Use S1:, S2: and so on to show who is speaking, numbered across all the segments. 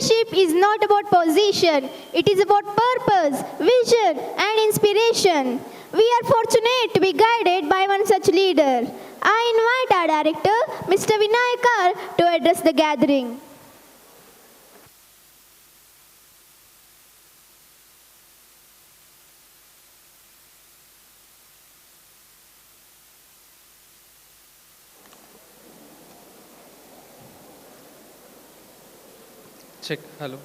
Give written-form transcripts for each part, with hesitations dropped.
S1: Leadership is not about position, it is about purpose, vision, and inspiration. We are fortunate to be guided by one such leader. I invite our director, Mr. Vinayakar, to address the gathering.
S2: Check hello.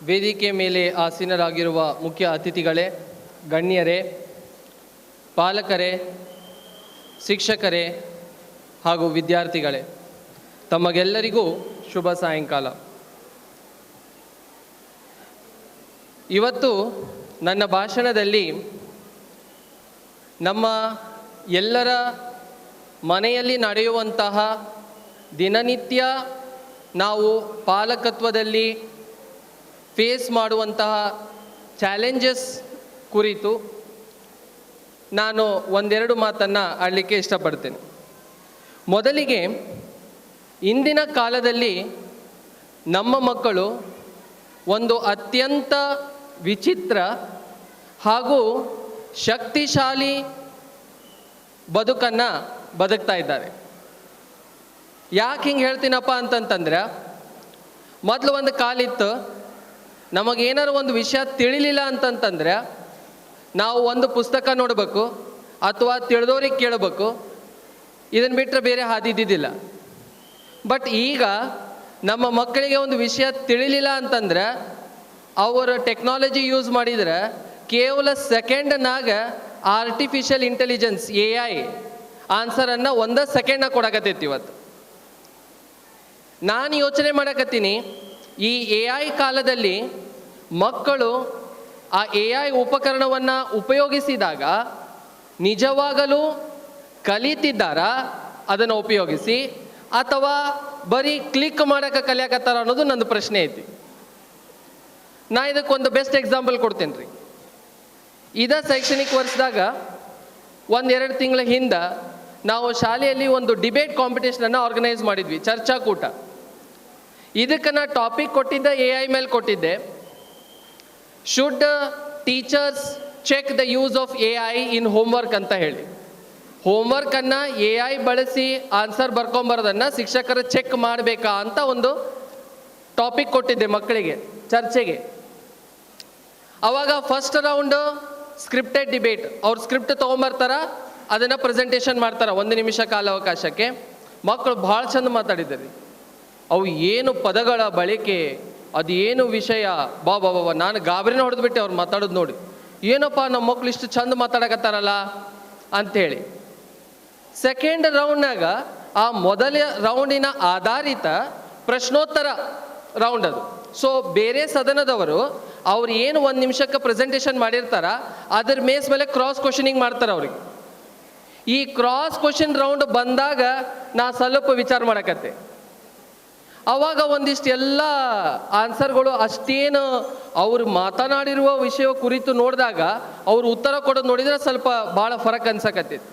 S2: ವೇದಿಕೆ ಮೇಲೆ ಆಸೀನರಾಗಿರುವ ಮುಖ್ಯ ಅತಿಥಿಗಳೇ, ಗಣ್ಯರೇ, ಪಾಲಕರೇ, ಶಿಕ್ಷಕರೇ ಹಾಗೂ ವಿದ್ಯಾರ್ಥಿಗಳೇ, ತಮಗೆಲ್ಲರಿಗೂ ಶುಭ ಸಾಯಂಕಾಲ. ಇವತ್ತು ನನ್ನ ಭಾಷಣದಲ್ಲಿ ನಮ್ಮ ಎಲ್ಲರ ಮನೆಯಲ್ಲಿ ನಡೆಯುವಂತಹ ದಿನನಿತ್ಯ ನಾವು ಪಾಲಕತ್ವದಲ್ಲಿ ಫೇಸ್ ಮಾಡುವಂತಹ ಚಾಲೆಂಜಸ್ ಕುರಿತು ನಾನು ಒಂದೆರಡು ಮಾತನ್ನು ಆಡಲಿಕ್ಕೆ ಇಷ್ಟಪಡ್ತೇನೆ. ಮೊದಲಿಗೆ, ಇಂದಿನ ಕಾಲದಲ್ಲಿ ನಮ್ಮ ಮಕ್ಕಳು ಒಂದು ಅತ್ಯಂತ ವಿಚಿತ್ರ ಹಾಗೂ ಶಕ್ತಿಶಾಲಿ ಬದುಕನ್ನು ಬದುಕ್ತಾ ಇದ್ದಾರೆ. ಯಾಕೆ ಹಿಂಗೆ ಹೇಳ್ತೀನಪ್ಪ ಅಂತಂತಂದ್ರೆ, ಮೊದಲು ಒಂದು ಕಾಲಿತ್ತು, ನಮಗೇನಾರು ಒಂದು ವಿಷಯ ತಿಳಿಲಿಲ್ಲ ಅಂತಂತಂದ್ರೆ ನಾವು ಒಂದು ಪುಸ್ತಕ ನೋಡಬೇಕು ಅಥವಾ ತಿಳಿದವ್ರಿಗೆ ಕೇಳಬೇಕು, ಇದನ್ನು ಬಿಟ್ಟರೆ ಬೇರೆ ಹಾದಿ ಇದ್ದಿದ್ದಿಲ್ಲ. ಬಟ್ ಈಗ ನಮ್ಮ ಮಕ್ಕಳಿಗೆ ಒಂದು ವಿಷಯ ತಿಳಿಲಿಲ್ಲ ಅಂತಂದ್ರೆ ಅವರು ಟೆಕ್ನಾಲಜಿ ಯೂಸ್ ಮಾಡಿದರೆ ಕೇವಲ ಸೆಕೆಂಡ್ನಾಗ ಆರ್ಟಿಫಿಷಿಯಲ್ ಇಂಟೆಲಿಜೆನ್ಸ್ AI ಆನ್ಸರನ್ನು ಒಂದು ಸೆಕೆಂಡ್ನಾಗ ಕೊಡಕತ್ತೈತಿ. ಇವತ್ತು ನಾನು ಯೋಚನೆ ಮಾಡಕತ್ತೀನಿ, ಈ AI ಕಾಲದಲ್ಲಿ ಮಕ್ಕಳು ಆ AI ಉಪಕರಣವನ್ನು ಉಪಯೋಗಿಸಿದಾಗ ನಿಜವಾಗಲೂ ಕಲಿತಿದ್ದಾರಾ ಅದನ್ನು ಉಪಯೋಗಿಸಿ, ಅಥವಾ ಬರೀ ಕ್ಲಿಕ್ ಮಾಡೋಕೆ ಕಲಿಯಾಕತ್ತಾರ ಅನ್ನೋದು ನಂದು ಪ್ರಶ್ನೆ ಐತಿ. ನಾ ಇದಕ್ಕೊಂದು ಬೆಸ್ಟ್ ಎಕ್ಸಾಂಪಲ್ ಕೊಡ್ತೇನೆ ರೀ. ಇದೇ ಶೈಕ್ಷಣಿಕ ವರ್ಷದಾಗ 1-2 ತಿಂಗಳ ಹಿಂದೆ ನಾವು ಶಾಲೆಯಲ್ಲಿ ಒಂದು ಡಿಬೇಟ್ ಕಾಂಪಿಟೇಷನನ್ನು ಆರ್ಗನೈಸ್ ಮಾಡಿದ್ವಿ, ಚರ್ಚಾಕೂಟ. ಇದಕ್ಕೆ ನಾ ಟಾಪಿಕ್ ಕೊಟ್ಟಿದ್ದೆ AI ಮೇಲೆ ಕೊಟ್ಟಿದ್ದೆ. Should teachers check the use of AI in homework ಅಂತ ಹೇಳಿ. ಹೋಮ್ವರ್ಕನ್ನು AI ಬಳಸಿ ಆನ್ಸರ್ ಬರ್ಕೊಂಬರೋದನ್ನು ಶಿಕ್ಷಕರು ಚೆಕ್ ಮಾಡಬೇಕಾ ಅಂತ ಒಂದು ಟಾಪಿಕ್ ಕೊಟ್ಟಿದ್ದೆ ಮಕ್ಕಳಿಗೆ ಚರ್ಚೆಗೆ. ಅವಾಗ ಫಸ್ಟ್ ರೌಂಡು ಸ್ಕ್ರಿಪ್ಟೆಡ್ ಡಿಬೇಟ್. ಅವ್ರು ಸ್ಕ್ರಿಪ್ಟ್ ತೊಗೊಂಬರ್ತಾರ, ಅದನ್ನು ಪ್ರೆಸೆಂಟೇಷನ್ ಮಾಡ್ತಾರೆ 1 ನಿಮಿಷ ಕಾಲಾವಕಾಶಕ್ಕೆ. ಮಕ್ಕಳು ಭಾಳ ಚಂದ ಮಾತಾಡಿದ್ದಾರೆ. ಅವು ಏನು ಪದಗಳ ಬಳಕೆ, ಅದು ಏನು ವಿಷಯ, ಬಾಬಾ ನಾನು ಗಾಬರಿನ ಹೊಡೆದ್ಬಿಟ್ಟೆ ಅವ್ರು ಮಾತಾಡೋದು ನೋಡಿ. ಏನಪ್ಪ ನಮ್ಮ ಮಕ್ಕಳು ಇಷ್ಟು ಚಂದ ಮಾತಾಡಕತ್ತಾರಲ್ಲ ಅಂಥೇಳಿ. ಸೆಕೆಂಡ್ ರೌಂಡ್ನಾಗ ಆ ಮೊದಲ ರೌಂಡಿನ ಆಧಾರಿತ ಪ್ರಶ್ನೋತ್ತರ ರೌಂಡ್ ಅದು. ಸೊ ಬೇರೆ ಸದನದವರು ಅವ್ರು ಏನು 1 ನಿಮಿಷಕ್ಕೆ ಪ್ರೆಸೆಂಟೇಷನ್ ಮಾಡಿರ್ತಾರ ಅದ್ರ ಮೇಸ್ ಮೇಲೆ ಕ್ರಾಸ್ ಕ್ವಶನಿಂಗ್ ಮಾಡ್ತಾರೆ ಅವ್ರಿಗೆ. ಈ ಕ್ರಾಸ್ ಕ್ವಶನ್ ರೌಂಡ್ ಬಂದಾಗ ನಾ ಸ್ವಲ್ಪ ವಿಚಾರ ಮಾಡಕತ್ತೆ. ಅವಾಗ ಒಂದಿಷ್ಟು ಎಲ್ಲ ಆನ್ಸರ್ಗಳು ಅಷ್ಟೇನು ಅವ್ರು ಮಾತನಾಡಿರುವ ವಿಷಯ ಕುರಿತು ನೋಡಿದಾಗ ಅವ್ರು ಉತ್ತರ ಕೊಡೋದು ನೋಡಿದರೆ ಸ್ವಲ್ಪ ಭಾಳ ಫರಕ್ ಅನ್ಸಕತ್ತೈತಿ.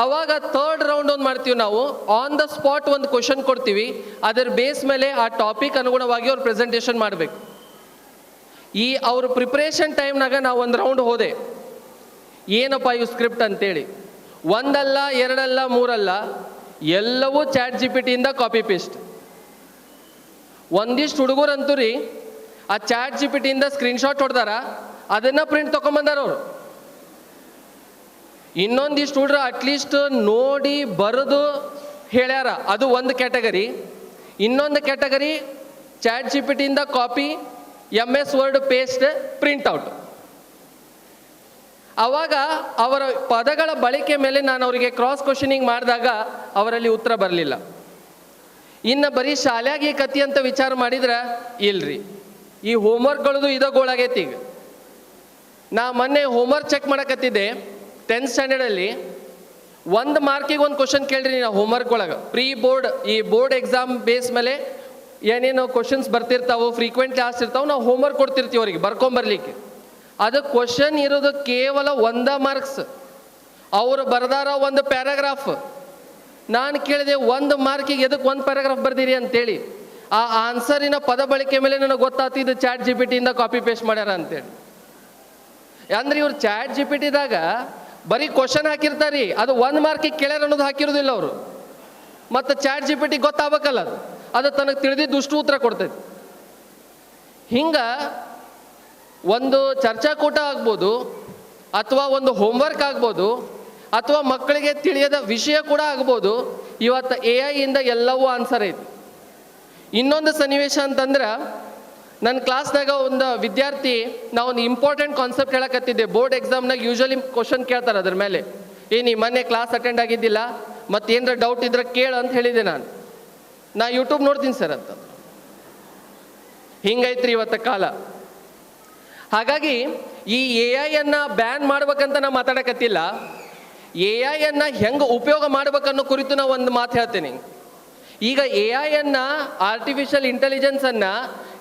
S2: ಅವಾಗ ಥರ್ಡ್ ರೌಂಡ್ ಒಂದು ಮಾಡ್ತೀವಿ ನಾವು, ಆನ್ ದ ಸ್ಪಾಟ್ ಒಂದು ಕ್ವಶನ್ ಕೊಡ್ತೀವಿ, ಅದರ ಬೇಸ್ ಮೇಲೆ ಆ ಟಾಪಿಕ್ ಅನುಗುಣವಾಗಿ ಅವ್ರು ಪ್ರೆಸೆಂಟೇಷನ್ ಮಾಡಬೇಕು. ಈ ಅವ್ರ ಪ್ರಿಪ್ರೇಷನ್ ಟೈಮ್ನಾಗ ನಾವು ಒಂದು ರೌಂಡ್ ಹೋದೆ, ಏನಪ್ಪ ಇವು ಸ್ಕ್ರಿಪ್ಟ್ ಅಂತೇಳಿ. 1 ಅಲ್ಲ 2 ಅಲ್ಲ 3 ಅಲ್ಲ, ಎಲ್ಲವೂ ChatGPT ಇಂದ ಕಾಪಿ ಪೇಸ್ಟ್. ಒಂದಿಷ್ಟು ಹುಡುಗರಂತೂ ರೀ ಆ ChatGPT ಇಂದ ಸ್ಕ್ರೀನ್ಶಾಟ್ ಹೊಡೆದಾರ, ಅದನ್ನು ಪ್ರಿಂಟ್ ತೊಗೊಂಬಂದಾರ ಅವರು. ಇನ್ನೊಂದಿಷ್ಟು ಹುಡುಗರು ಅಟ್ಲೀಸ್ಟ್ ನೋಡಿ ಬರೆದು ಹೇಳ್ಯಾರ, ಅದು ಒಂದು ಕ್ಯಾಟಗರಿ. ಇನ್ನೊಂದು ಕ್ಯಾಟಗರಿ ChatGPT ಇಂದ copy, MS word paste, printout. ಆವಾಗ ಅವರ ಪದಗಳ ಬಳಕೆ ಮೇಲೆ ನಾನು ಅವರಿಗೆ ಕ್ರಾಸ್ ಕ್ವಶನಿಂಗ್ ಮಾಡಿದಾಗ ಅವರಲ್ಲಿ ಉತ್ತರ ಬರಲಿಲ್ಲ. ಇನ್ನು ಬರೀ ಶಾಲ್ಯಾಗಿ ಕತಿ ಅಂತ ವಿಚಾರ ಮಾಡಿದ್ರೆ ಇಲ್ರಿ, ಈ ಹೋಮ್ವರ್ಕ್ಗಳದು ಇದ ಗೋಳಾಗೈತಿ. ಈಗ ನಾ ಮೊನ್ನೆ ಹೋಮ್ವರ್ಕ್ ಚೆಕ್ ಮಾಡಕತ್ತಿದ್ದೆ 10th ಸ್ಟ್ಯಾಂಡರ್ಡಲ್ಲಿ. 1 ಮಾರ್ಕಿಗೆ 1 ಕ್ವಶನ್ ಕೇಳ್ರಿ ನಾವು ಹೋಮ್ವರ್ಕ್ ಒಳಗೆ. ಪ್ರೀ ಬೋರ್ಡ್, ಈ ಬೋರ್ಡ್ ಎಕ್ಸಾಮ್ ಬೇಸ್ ಮೇಲೆ ಏನೇನು ಕ್ವಶನ್ಸ್ ಬರ್ತಿರ್ತಾವೆ, ಫ್ರೀಕ್ವೆಂಟ್ ಕ್ಲಾಸ್ ಇರ್ತಾವೆ, ನಾವು ಹೋಮ್ವರ್ಕ್ ಕೊಡ್ತಿರ್ತೀವಿ ಅವ್ರಿಗೆ ಬರ್ಕೊಂಬರ್ಲಿಕ್ಕೆ. ಅದು ಕ್ವಶನ್ ಇರೋದು ಕೇವಲ 1 ಮಾರ್ಕ್ಸ್. ಅವರು ಬರೆದಾರ ಒಂದು ಪ್ಯಾರಾಗ್ರಾಫ್, ನಾನು ಕೇಳಿದೆ 1 ಮಾರ್ಕಿಗೆ ಎದಕ್ಕೆ 1 ಪ್ಯಾರಾಗ್ರಾಫ್ ಬರ್ದಿರಿ ಅಂತೇಳಿ. ಆ ಆನ್ಸರಿನ ಪದ ಬಳಕೆ ಮೇಲೆ ನನಗೆ ಗೊತ್ತಾಯ್ತು ಇದು ಚಾಟ್ ಜಿ ಪಿ ಟಿಯಿಂದ ಕಾಪಿ ಪೇಸ್ಟ್ ಮಾಡ್ಯಾರ ಅಂತೇಳಿ. ಅಂದ್ರೆ ಇವ್ರು ಚಾಟ್ ಜಿ ಪಿ ಟಿದಾಗ ಬರೀ ಕ್ವಶನ್ ಹಾಕಿರ್ತಾರಿ, ಅದು 1 ಮಾರ್ಕಿಗೆ ಕೇಳ್ಯಾರ ಅನ್ನೋದು ಹಾಕಿರೋದಿಲ್ಲ ಅವರು. ಮತ್ತು ಚಾಟ್ ಜಿ ಪಿ ಟಿ ಗೊತ್ತಾಗಬೇಕಲ್ಲ, ಅದು ತನಗೆ ತಿಳಿದಿದ್ದು ಅಷ್ಟು ಉತ್ತರ ಕೊಡ್ತೈತಿ. ಹಿಂಗೆ ಒಂದು ಚರ್ಚಾಕೂಟ ಆಗ್ಬೋದು, ಅಥವಾ ಒಂದು ಹೋಮ್ವರ್ಕ್ ಆಗ್ಬೋದು, ಅಥವಾ ಮಕ್ಕಳಿಗೆ ತಿಳಿಯದ ವಿಷಯ ಕೂಡ ಆಗ್ಬೋದು. ಇವತ್ತು AI ಇಂದ ಎಲ್ಲವೂ ಆನ್ಸರ್ ಐತಿ. ಇನ್ನೊಂದು ಸನ್ನಿವೇಶ ಅಂತಂದ್ರೆ, ನನ್ನ ಕ್ಲಾಸ್ನಾಗ ಒಂದು ವಿದ್ಯಾರ್ಥಿ, ನಾವು ಒಂದು ಇಂಪಾರ್ಟೆಂಟ್ ಕಾನ್ಸೆಪ್ಟ್ ಹೇಳಕತ್ತಿದ್ದೆ. ಬೋರ್ಡ್ ಎಕ್ಸಾಮ್ನಾಗ ಯೂಶಲಿ ಕ್ವಶನ್ ಕೇಳ್ತಾರೆ ಅದ್ರ ಮೇಲೆ, ನೀ ಮೊನ್ನೆ ಕ್ಲಾಸ್ ಅಟೆಂಡ್ ಆಗಿದ್ದಿಲ್ಲ, ಮತ್ತೇನರ ಡೌಟ್ ಇದ್ರೆ ಕೇಳು ಅಂತ ಹೇಳಿದೆ. ನಾ ಯೂಟ್ಯೂಬ್ ನೋಡ್ತೀನಿ ಸರ್ ಅಂತ. ಹಿಂಗೈತ್ರಿ ಇವತ್ತು ಕಾಲ. ಹಾಗಾಗಿ ಈ AI ಅನ್ನು ಬ್ಯಾನ್ ಮಾಡ್ಬೇಕಂತ ನಾವು ಮಾತಾಡಕತ್ತಿಲ್ಲ. AI ಅನ್ನು ಹೆಂಗೆ ಉಪಯೋಗ ಮಾಡ್ಬೇಕನ್ನೋ ಕುರಿತು ನಾವು ಒಂದು ಮಾತು ಹೇಳ್ತೀನಿ. ಈಗ AI ಅನ್ನು, ಆರ್ಟಿಫಿಷಿಯಲ್ ಇಂಟೆಲಿಜೆನ್ಸನ್ನು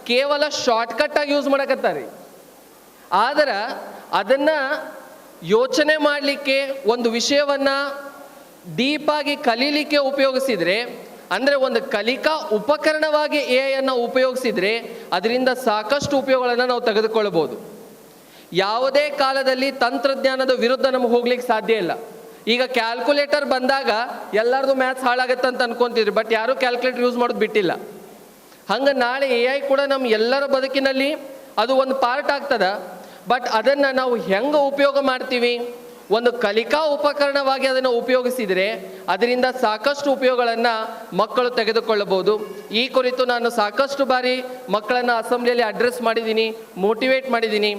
S2: ಕೇವಲ ಶಾರ್ಟ್ಕಟ್ಟಾಗಿ ಯೂಸ್ ಮಾಡಕತ್ತಾರೆ. ಆದರೆ ಅದನ್ನು ಯೋಚನೆ ಮಾಡಲಿಕ್ಕೆ, ಒಂದು ವಿಷಯವನ್ನು ಡೀಪಾಗಿ ಕಲೀಲಿಕ್ಕೆ ಉಪಯೋಗಿಸಿದರೆ, ಅಂದರೆ ಒಂದು ಕಲಿಕಾ ಉಪಕರಣವಾಗಿ AI ಅನ್ನು ಉಪಯೋಗಿಸಿದರೆ ಅದರಿಂದ ಸಾಕಷ್ಟು ಉಪಯೋಗಗಳನ್ನು ನಾವು ತೆಗೆದುಕೊಳ್ಳಬಹುದು. ಯಾವುದೇ ಕಾಲದಲ್ಲಿ ತಂತ್ರಜ್ಞಾನದ ವಿರುದ್ಧ ನಮಗೆ ಹೋಗ್ಲಿಕ್ಕೆ ಸಾಧ್ಯ ಇಲ್ಲ. ಈಗ ಕ್ಯಾಲ್ಕುಲೇಟರ್ ಬಂದಾಗ ಎಲ್ಲರದು ಮ್ಯಾಥ್ಸ್ ಹಾಳಾಗತ್ತೆ ಅಂತ ಅನ್ಕೊಂತಿದ್ರಿ, ಬಟ್ ಯಾರೂ ಕ್ಯಾಲ್ಕುಲೇಟರ್ ಯೂಸ್ ಮಾಡೋದು ಬಿಟ್ಟಿಲ್ಲ. ಹಂಗೆ ನಾಳೆ AI ಕೂಡ ನಮ್ಮ ಎಲ್ಲರ ಬದುಕಿನಲ್ಲಿ ಅದು ಒಂದು ಪಾರ್ಟ್ ಆಗ್ತದೆ. ಬಟ್ ಅದನ್ನು ನಾವು ಹೆಂಗೆ ಉಪಯೋಗ ಮಾಡ್ತೀವಿ, ಒಂದು ಕಲಿಕಾ ಉಪಕರಣವಾಗಿ ಅದನ್ನು ಉಪಯೋಗಿಸಿದರೆ ಅದರಿಂದ ಸಾಕಷ್ಟು ಉಪಯೋಗಗಳನ್ನು ಮಕ್ಕಳು ತೆಗೆದುಕೊಳ್ಳಬಹುದು. ಈ ಕುರಿತು ನಾನು ಸಾಕಷ್ಟು ಬಾರಿ ಮಕ್ಕಳನ್ನು ಅಸೆಂಬ್ಲಿಯಲ್ಲಿ ಅಡ್ರೆಸ್ ಮಾಡಿದ್ದೀನಿ, ಮೋಟಿವೇಟ್ ಮಾಡಿದ್ದೀನಿ.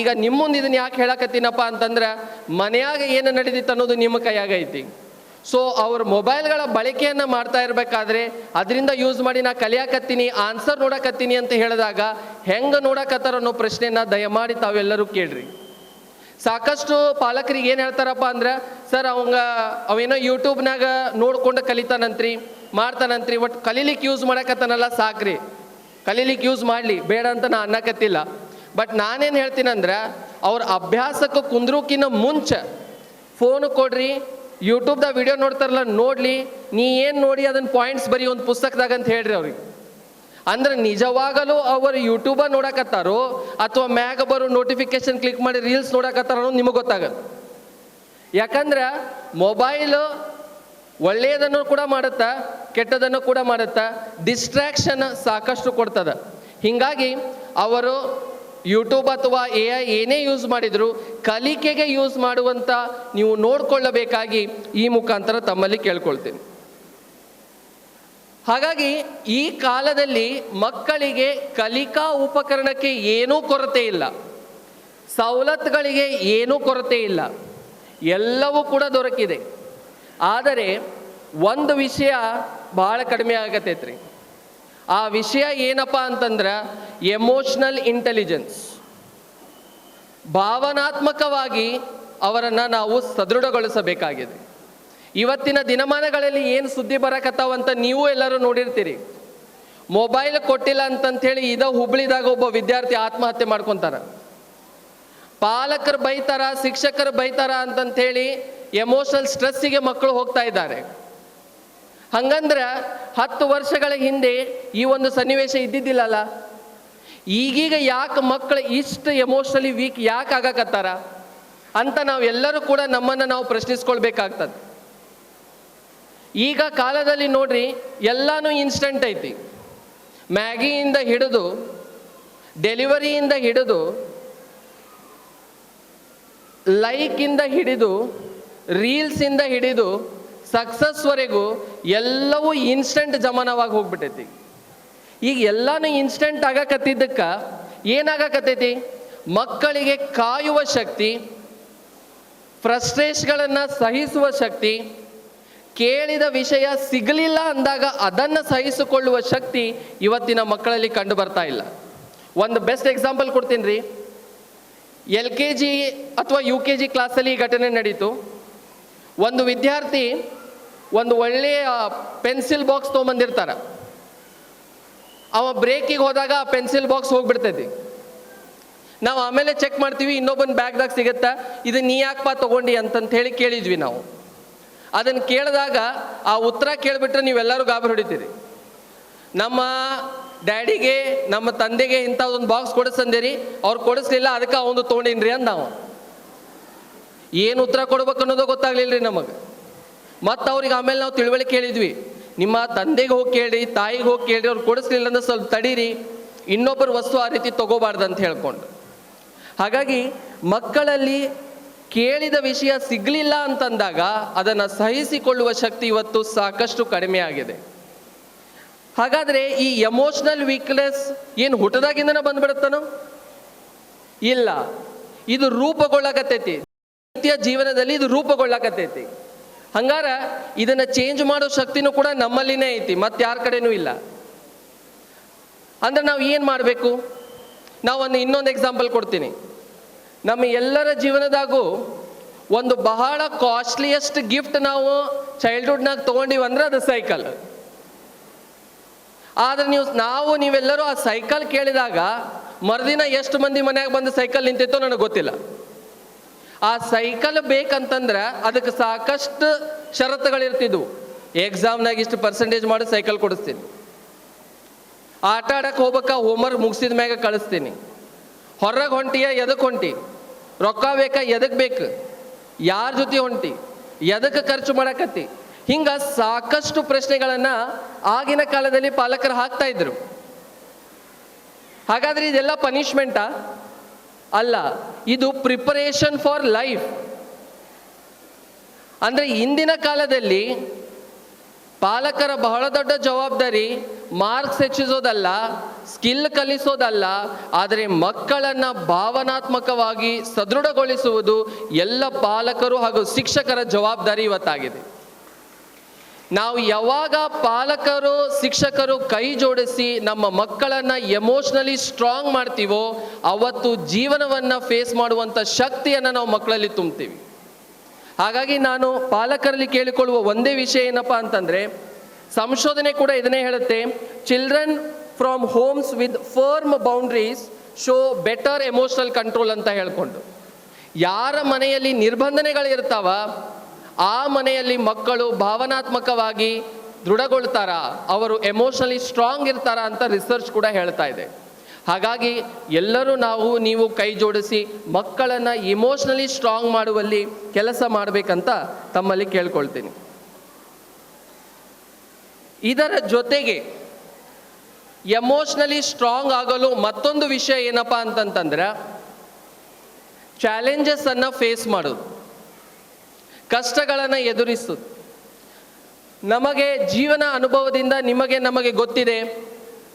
S2: ಈಗ ನಿಮ್ಮ ಮುಂದೆ ಇದನ್ನು ಯಾಕೆ ಹೇಳಕತ್ತೀನಪ್ಪ ಅಂತಂದ್ರೆ, ಮನೆಯಾಗ ಏನು ನಡೆದಿತ್ತು ಅನ್ನೋದು ನಿಮ್ಮ ಕೈಯಾಗೈತಿ. ಸೊ ಅವ್ರ ಮೊಬೈಲ್ಗಳ ಬಳಕೆಯನ್ನು ಮಾಡ್ತಾ ಇರಬೇಕಾದ್ರೆ ಅದರಿಂದ ಯೂಸ್ ಮಾಡಿ ನಾ ಕಲಿಯಾಕತ್ತೀನಿ, ಆನ್ಸರ್ ನೋಡಕತ್ತೀನಿ ಅಂತ ಹೇಳಿದಾಗ ಹೆಂಗೆ ನೋಡಕತ್ತಾರ ಅನ್ನೋ ಪ್ರಶ್ನೆಯನ್ನು ದಯಮಾಡಿ ತಾವೆಲ್ಲರೂ ಕೇಳ್ರಿ. ಸಾಕಷ್ಟು ಪಾಲಕರಿಗೆ ಏನು ಹೇಳ್ತಾರಪ್ಪ ಅಂದ್ರೆ, ಸರ್ ಅವೇನೋ ಯೂಟ್ಯೂಬ್ನಾಗ ನೋಡ್ಕೊಂಡು ಕಲಿತಾನಂತ್ರಿ, ಮಾಡ್ತಾನಂತ್ರಿ, ಒಟ್ಟು ಕಲೀಲಿಕ್ಕೆ ಯೂಸ್ ಮಾಡಕತ್ತಾನಲ್ಲ, ಸಾಕ್ರಿ, ಕಲೀಲಿಕ್ಕೆ ಯೂಸ್ ಮಾಡಲಿ, ಬೇಡ ಅಂತ ನಾ ಅನ್ನಕತ್ತಿಲ್ಲ. ಬಟ್ ನಾನೇನು ಹೇಳ್ತೀನಂದ್ರೆ, ಅವ್ರ ಅಭ್ಯಾಸಕ್ಕೆ ಕುಂದ್ರೋಕಿನ್ನ ಮುಂಚೆ ಫೋನು ಕೊಡ್ರಿ, ಯೂಟ್ಯೂಬ್ದಾಗ ವಿಡಿಯೋ ನೋಡ್ತಾರಲ್ಲ ನೋಡಲಿ, ನೀ ಏನು ನೋಡಿ ಅದನ್ನು ಪಾಯಿಂಟ್ಸ್ ಬರೀ ಒಂದು ಪುಸ್ತಕದಾಗ ಅಂತ ಹೇಳ್ರಿ ಅವ್ರಿಗೆ. ಅಂದ್ರೆ ನಿಜವಾಗಲೂ ಅವರು ಯೂಟ್ಯೂಬ ನೋಡಕತ್ತಾರೋ ಅಥವಾ ಮ್ಯಾಗ ಬರೋ ನೋಟಿಫಿಕೇಶನ್ ಕ್ಲಿಕ್ ಮಾಡಿ ರೀಲ್ಸ್ ನೋಡಕತ್ತಾರೋ ಅನ್ನೋದು ನಿಮಗೆ ಗೊತ್ತಾಗತ್ತೆ. ಯಾಕಂದ್ರೆ ಮೊಬೈಲು ಒಳ್ಳೆಯದನ್ನು ಕೂಡ ಮಾಡುತ್ತಾ, ಕೆಟ್ಟದನ್ನು ಕೂಡ ಮಾಡುತ್ತಾ, ಡಿಸ್ಟ್ರಾಕ್ಷನ್ ಸಾಕಷ್ಟು ಕೊಡ್ತದೆ. ಹೀಗಾಗಿ ಅವರು ಯೂಟ್ಯೂಬ್ ಅಥವಾ AI ಏನೇ ಯೂಸ್ ಮಾಡಿದ್ರು ಕಲಿಕೆಗೆ ಯೂಸ್ ಮಾಡುವಂಥ ನೀವು ನೋಡಿಕೊಳ್ಳಬೇಕಾಗಿ ಈ ಮುಖಾಂತರ ತಮ್ಮಲ್ಲಿ ಕೇಳ್ಕೊಳ್ತೀನಿ. ಹಾಗಾಗಿ ಈ ಕಾಲದಲ್ಲಿ ಮಕ್ಕಳಿಗೆ ಕಲಿಕಾ ಉಪಕರಣಕ್ಕೆ ಏನೂ ಕೊರತೆ ಇಲ್ಲ, ಸವಲತ್ತುಗಳಿಗೆ ಏನೂ ಕೊರತೆ ಇಲ್ಲ, ಎಲ್ಲವೂ ಕೂಡ ದೊರಕಿದೆ. ಆದರೆ ಒಂದು ವಿಷಯ ಭಾಳ ಕಡಿಮೆ ಆಗತೈತ್ರಿ. ಆ ವಿಷಯ ಏನಪ್ಪ ಅಂತಂದ್ರೆ ಎಮೋಷನಲ್ ಇಂಟೆಲಿಜೆನ್ಸ್. ಭಾವನಾತ್ಮಕವಾಗಿ ಅವರನ್ನು ನಾವು ಸದೃಢಗೊಳಿಸಬೇಕಾಗಿದೆ. ಇವತ್ತಿನ ದಿನಮಾನಗಳಲ್ಲಿ ಏನು ಸುದ್ದಿ ಬರಕತ್ತಾವಂತ ನೀವು ಎಲ್ಲರೂ ನೋಡಿರ್ತೀರಿ. ಮೊಬೈಲ್ ಕೊಟ್ಟಿಲ್ಲ ಅಂತಂಥೇಳಿ ಹುಬ್ಳಿದಾಗ ಒಬ್ಬ ವಿದ್ಯಾರ್ಥಿ ಆತ್ಮಹತ್ಯೆ ಮಾಡ್ಕೊತಾರ. ಪಾಲಕರು ಬೈತಾರ, ಶಿಕ್ಷಕರು ಬೈತಾರ ಅಂತಂಥೇಳಿ ಎಮೋಷನಲ್ ಸ್ಟ್ರೆಸ್ಸಿಗೆ ಮಕ್ಕಳು ಹೋಗ್ತಾ ಇದ್ದಾರೆ. ಹಂಗಂದ್ರೆ 10 ವರ್ಷಗಳ ಹಿಂದೆ ಈ ಒಂದು ಸನ್ನಿವೇಶ ಇದ್ದಿದ್ದಿಲ್ಲಲ್ಲ. ಈಗೀಗ ಯಾಕೆ ಮಕ್ಕಳು ಇಷ್ಟು ಎಮೋಷನಲಿ ವೀಕ್ ಯಾಕೆ ಆಗಕತ್ತಾರ ಅಂತ ನಾವೆಲ್ಲರೂ ಕೂಡ ನಮ್ಮನ್ನು ನಾವು ಪ್ರಶ್ನಿಸ್ಕೊಳ್ಬೇಕಾಗ್ತದೆ. ಈಗ ಕಾಲದಲ್ಲಿ ನೋಡ್ರಿ, ಎಲ್ಲಾನು ಇನ್ಸ್ಟಂಟ್ ಐತಿ. ಮ್ಯಾಗಿಯಿಂದ ಹಿಡಿದು, ಡೆಲಿವರಿಯಿಂದ ಹಿಡಿದು, ಲೈಕಿಂದ ಹಿಡಿದು, ರೀಲ್ಸಿಂದ ಹಿಡಿದು ಸಕ್ಸಸ್ವರೆಗೂ ಎಲ್ಲವೂ ಇನ್ಸ್ಟಂಟ್ ಜಮಾನವಾಗಿ ಹೋಗ್ಬಿಟ್ಟೈತಿ. ಈಗ ಎಲ್ಲಾನು ಇನ್ಸ್ಟಂಟ್ ಆಗಕತ್ತಿದ್ದಕ್ಕೆ ಏನಾಗಕತ್ತೈತಿ, ಮಕ್ಕಳಿಗೆ ಕಾಯುವ ಶಕ್ತಿ, ಫ್ರಸ್ಟ್ರೇಷನ್ಗಳನ್ನು ಸಹಿಸುವ ಶಕ್ತಿ, ಕೇಳಿದ ವಿಷಯ ಸಿಗಲಿಲ್ಲ ಅಂದಾಗ ಅದನ್ನು ಸಹಿಸಿಕೊಳ್ಳುವ ಶಕ್ತಿ ಇವತ್ತಿನ ಮಕ್ಕಳಲ್ಲಿ ಕಂಡು ಬರ್ತಾ ಇಲ್ಲ. ಒಂದು ಬೆಸ್ಟ್ ಎಕ್ಸಾಂಪಲ್ ಕೊಡ್ತೀನಿ ರೀ. LKG ಅಥವಾ UKG ಕ್ಲಾಸಲ್ಲಿ ಈ ಘಟನೆ ನಡೀತು. ಒಂದು ವಿದ್ಯಾರ್ಥಿ ಒಂದು ಒಳ್ಳೆಯ ಪೆನ್ಸಿಲ್ ಬಾಕ್ಸ್ ತೊಗೊಂಬಂದಿರ್ತಾರ. ಅವ ಬ್ರೇಕಿಗೆ ಹೋದಾಗ ಆ ಪೆನ್ಸಿಲ್ ಬಾಕ್ಸ್ ಹೋಗ್ಬಿಡ್ತೈತಿ. ನಾವು ಆಮೇಲೆ ಚೆಕ್ ಮಾಡ್ತೀವಿ, ಇನ್ನೊಬ್ಬನ ಬ್ಯಾಗ್ದಾಗ ಸಿಗುತ್ತಾ, ಇದು ನೀ ಯಾಕಪ್ಪ ತೊಗೊಂಡಿ ಅಂತಂತ ಹೇಳಿ ಕೇಳಿದ್ವಿ ನಾವು. ಅದನ್ನು ಕೇಳಿದಾಗ ಆ ಉತ್ತರ ಕೇಳಿಬಿಟ್ರೆ ನೀವೆಲ್ಲರೂ ಗಾಬರಿ ಹೊಡಿತೀರಿ. ನಮ್ಮ ಡ್ಯಾಡಿಗೆ ನಮ್ಮ ತಂದೆಗೆ ಇಂಥ ಒಂದು ಬಾಕ್ಸ್ ಕೊಡಿಸಂದಿರಿ, ಅವ್ರು ಕೊಡಿಸ್ಲಿಲ್ಲ, ಅದಕ್ಕೆ ಅವನು ತೊಗೊಂಡಿನ್ರಿ ಅಂದ ನಾವು. ಏನು ಉತ್ತರ ಕೊಡ್ಬೇಕು ಅನ್ನೋದು ಗೊತ್ತಾಗ್ಲಿಲ್ಲ ರೀ ನಮಗೆ. ಮತ್ತು ಅವ್ರಿಗೆ ಆಮೇಲೆ ನಾವು ತಿಳುವಳಿಕೆ ಹೇಳಿದ್ವಿ, ನಿಮ್ಮ ತಂದೆಗೆ ಹೋಗಿ ಕೇಳಿ, ತಾಯಿಗೆ ಹೋಗಿ ಕೇಳಿ, ಅವ್ರು ಕೊಡಿಸ್ಲಿಲ್ಲ ಅಂದ್ರೆ ಸ್ವಲ್ಪ ತಡೀರಿ, ಇನ್ನೊಬ್ಬರ ವಸ್ತು ಆ ರೀತಿ ತಗೋಬಾರ್ದು ಅಂತ ಹೇಳ್ಕೊಂಡು. ಹಾಗಾಗಿ ಮಕ್ಕಳಲ್ಲಿ ಕೇಳಿದ ವಿಷಯ ಸಿಗಲಿಲ್ಲ ಅಂತಂದಾಗ ಅದನ್ನು ಸಹಿಸಿಕೊಳ್ಳುವ ಶಕ್ತಿ ಇವತ್ತು ಸಾಕಷ್ಟು ಕಡಿಮೆ ಆಗಿದೆ. ಹಾಗಾದರೆ ಈ ಎಮೋಷ್ನಲ್ ವೀಕ್ನೆಸ್ ಏನು ಹುಟ್ಟದಾಗಿಂದನೇ ಬಂದ್ಬಿಡುತ್ತಾನೋ? ಇಲ್ಲ, ಇದು ರೂಪುಗೊಳ್ಳಕತ್ತೈತಿ, ನಿತ್ಯ ಜೀವನದಲ್ಲಿ ಇದು ರೂಪುಗೊಳ್ಳಕತ್ತೈತಿ. ಹಂಗಾರ ಇದನ್ನು ಚೇಂಜ್ ಮಾಡೋ ಶಕ್ತಿನೂ ಕೂಡ ನಮ್ಮಲ್ಲಿನೇ ಐತಿ, ಮತ್ತೆ ಯಾರ ಕಡೆನೂ ಇಲ್ಲ. ಅಂದ್ರೆ ನಾವು ಏನು ಮಾಡಬೇಕು? ನಾವು ಇನ್ನೊಂದು ಎಕ್ಸಾಂಪಲ್ ಕೊಡ್ತೀನಿ. ನಮ್ಮ ಎಲ್ಲರ ಜೀವನದಾಗೂ ಒಂದು ಬಹಳ ಕಾಸ್ಟ್ಲಿಯೆಸ್ಟ್ ಗಿಫ್ಟ್ ನಾವು ಚೈಲ್ಡ್ಹುಡ್ನಾಗ ತೊಗೊಂಡಿವಂದ್ರೆ ಅದು ಸೈಕಲ್. ಆದರೆ ನೀವೆಲ್ಲರೂ ಆ ಸೈಕಲ್ ಕೇಳಿದಾಗ ಮರುದಿನ ಎಷ್ಟು ಮಂದಿ ಮನ್ಯಾಗ ಬಂದು ಸೈಕಲ್ ನಿಂತಿತ್ತೋ ನನಗೆ ಗೊತ್ತಿಲ್ಲ. ಆ ಸೈಕಲ್ ಬೇಕಂತಂದ್ರೆ ಅದಕ್ಕೆ ಸಾಕಷ್ಟು ಷರತ್ತುಗಳಿರ್ತಿದ್ವು. ಎಕ್ಸಾಮ್ನಾಗ ಇಷ್ಟು ಪರ್ಸೆಂಟೇಜ್ ಮಾಡಿ ಸೈಕಲ್ ಕೊಡಿಸ್ತೀನಿ, ಆಟ ಆಡಕ್ಕೆ ಹೋಗ್ಬೇಕಾ ಹೋಮ್ವರ್ಕ್ ಮುಗಿಸಿದ ಮ್ಯಾಗ ಕಳಿಸ್ತೀನಿ, ಹೊರಗೆ ಹೊಂಟಿಯ ಎದಕ್ಕೆ ಹೊಂಟಿ, ರೊಕ್ಕ ಬೇಕಾ ಎದಕ್ಕೆ ಬೇಕು, ಯಾರ ಜೊತೆ ಹೊಂಟಿ, ಎದಕ್ಕೆ ಖರ್ಚು ಮಾಡಕತ್ತಿ, ಹಿಂಗೆ ಸಾಕಷ್ಟು ಪ್ರಶ್ನೆಗಳನ್ನು ಆಗಿನ ಕಾಲದಲ್ಲಿ ಪಾಲಕರು ಹಾಕ್ತಾ ಇದ್ರು. ಹಾಗಾದ್ರೆ ಇದೆಲ್ಲ ಪನಿಷ್ಮೆಂಟಾ? ಅಲ್ಲ, ಇದು ಪ್ರಿಪರೇಷನ್ ಫಾರ್ ಲೈಫ್. ಅಂದರೆ ಇಂದಿನ ಕಾಲದಲ್ಲಿ ಪಾಲಕರ ಬಹಳ ದೊಡ್ಡ ಜವಾಬ್ದಾರಿ ಮಾರ್ಕ್ಸ್ ಹೆಚ್ಚಿಸೋದಲ್ಲ, ಸ್ಕಿಲ್ ಕಲಿಸೋದಲ್ಲ, ಆದರೆ ಮಕ್ಕಳನ್ನು ಭಾವನಾತ್ಮಕವಾಗಿ ಸದೃಢಗೊಳಿಸುವುದು ಎಲ್ಲ ಪಾಲಕರು ಹಾಗೂ ಶಿಕ್ಷಕರ ಜವಾಬ್ದಾರಿ ಇವತ್ತಾಗಿದೆ. ನಾವು ಯಾವಾಗ ಪಾಲಕರು ಶಿಕ್ಷಕರು ಕೈ ಜೋಡಿಸಿ ನಮ್ಮ ಮಕ್ಕಳನ್ನು ಎಮೋಷ್ನಲಿ ಸ್ಟ್ರಾಂಗ್ ಮಾಡ್ತೀವೋ ಅವತ್ತು ಜೀವನವನ್ನು ಫೇಸ್ ಮಾಡುವಂಥ ಶಕ್ತಿಯನ್ನು ನಾವು ಮಕ್ಕಳಲ್ಲಿ ತುಂಬ್ತೀವಿ. ಹಾಗಾಗಿ ನಾನು ಪಾಲಕರಲ್ಲಿ ಕೇಳಿಕೊಳ್ಳುವ ಒಂದೇ ವಿಷಯ ಏನಪ್ಪ ಅಂತಂದರೆ, ಸಂಶೋಧನೆ ಕೂಡ ಇದನ್ನೇ ಹೇಳುತ್ತೆ, children from homes with firm boundaries show better emotional control ಅಂತ ಹೇಳ್ಕೊಂಡು. ಯಾರ ಮನೆಯಲ್ಲಿ ನಿರ್ಬಂಧನೆಗಳಿರ್ತಾವ ಆ ಮನೆಯಲ್ಲಿ ಮಕ್ಕಳು ಭಾವನಾತ್ಮಕವಾಗಿ ದೃಢಗೊಳ್ತಾರ, ಅವರು ಎಮೋಷನಲಿ ಸ್ಟ್ರಾಂಗ್ ಇರ್ತಾರ ಅಂತ ರಿಸರ್ಚ್ ಕೂಡ ಹೇಳ್ತಾ ಇದೆ. ಹಾಗಾಗಿ ಎಲ್ಲರೂ ನೀವು ಕೈ ಜೋಡಿಸಿ ಮಕ್ಕಳನ್ನು ಇಮೋಷ್ನಲಿ ಸ್ಟ್ರಾಂಗ್ ಮಾಡುವಲ್ಲಿ ಕೆಲಸ ಮಾಡಬೇಕಂತ ತಮ್ಮಲ್ಲಿ ಕೇಳ್ಕೊಳ್ತೀನಿ. ಇದರ ಜೊತೆಗೆ ಎಮೋಷ್ನಲಿ ಸ್ಟ್ರಾಂಗ್ ಆಗಲು ಮತ್ತೊಂದು ವಿಷಯ ಏನಪ್ಪ ಅಂತಂತಂದ್ರೆ, ಚಾಲೆಂಜಸ್ ಅನ್ನು ಫೇಸ್ ಮಾಡೋದು, ಕಷ್ಟಗಳನ್ನು ಎದುರಿಸೋದು. ನಮಗೆ ಜೀವನ ಅನುಭವದಿಂದ ನಮಗೆ ಗೊತ್ತಿದೆ,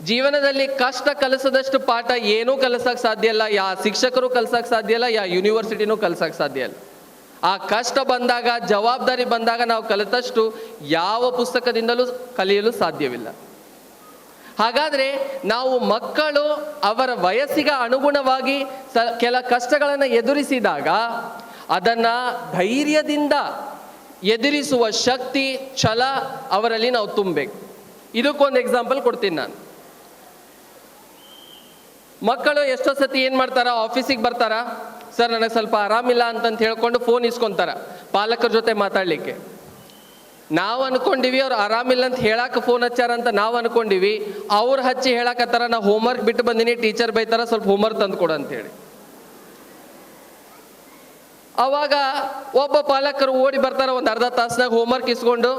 S2: ಜೀವನದಲ್ಲಿ ಕಷ್ಟ ಕಲಿಸದಷ್ಟು ಪಾಠ ಏನೂ ಕಲಿಸೋಕೆ ಸಾಧ್ಯ ಇಲ್ಲ, ಯಾ ಶಿಕ್ಷಕರು ಕಲಿಸೋಕೆ ಸಾಧ್ಯ ಇಲ್ಲ, ಯಾ ಯೂನಿವರ್ಸಿಟಿನೂ ಕಲಿಸೋಕೆ ಸಾಧ್ಯ ಇಲ್ಲ. ಆ ಕಷ್ಟ ಬಂದಾಗ, ಜವಾಬ್ದಾರಿ ಬಂದಾಗ ನಾವು ಕಲಿತಷ್ಟು ಯಾವ ಪುಸ್ತಕದಿಂದಲೂ ಕಲಿಯಲು ಸಾಧ್ಯವಿಲ್ಲ. ಹಾಗಾದರೆ ನಾವು ಮಕ್ಕಳು ಅವರ ವಯಸ್ಸಿಗೆ ಅನುಗುಣವಾಗಿ ಕೆಲ ಕಷ್ಟಗಳನ್ನು ಎದುರಿಸಿದಾಗ ಅದನ್ನು ಧೈರ್ಯದಿಂದ ಎದುರಿಸುವ ಶಕ್ತಿ, ಛಲ ಅವರಲ್ಲಿ ನಾವು ತುಂಬಬೇಕು. ಇದಕ್ಕೊಂದು ಎಕ್ಸಾಂಪಲ್ ಕೊಡ್ತೀನಿ ನಾನು. ಮಕ್ಕಳು ಎಷ್ಟೋ ಸತಿ ಏನು ಮಾಡ್ತಾರ, ಆಫೀಸಿಗೆ ಬರ್ತಾರ, ಸರ್ ನನಗೆ ಸ್ವಲ್ಪ ಆರಾಮಿಲ್ಲ ಅಂತಂತ ಹೇಳ್ಕೊಂಡು ಫೋನ್ ಇಸ್ಕೊತಾರ ಪಾಲಕರ ಜೊತೆ ಮಾತಾಡಲಿಕ್ಕೆ. ನಾವು ಅನ್ಕೊಂಡಿವಿ ಅವ್ರು ಆರಾಮಿಲ್ಲ ಅಂತ ಹೇಳಕ್ಕೆ ಫೋನ್ ಹಚ್ಚಾರ ಅಂತ ನಾವು ಅನ್ಕೊಂಡಿವಿ, ಅವ್ರು ಹಚ್ಚಿ ಹೇಳಕತ್ತಾರ ನಾ ಹೋಮ್ವರ್ಕ್ ಬಿಟ್ಟು ಬಂದಿನಿ, ಟೀಚರ್ ಬೈತಾರ, ಸ್ವಲ್ಪ ಹೋಮ್ವರ್ಕ್ ತಂದು ಕೊಡು ಅಂತೇಳಿ. ಅವಾಗ ಒಬ್ಬ ಪಾಲಕರು ಓಡಿ ಬರ್ತಾರೆ, ಒಂದು ಅರ್ಧ ತಾಸ್ನಾಗ ಹೋಮ್ವರ್ಕ್ ಇಸ್ಕೊಂಡು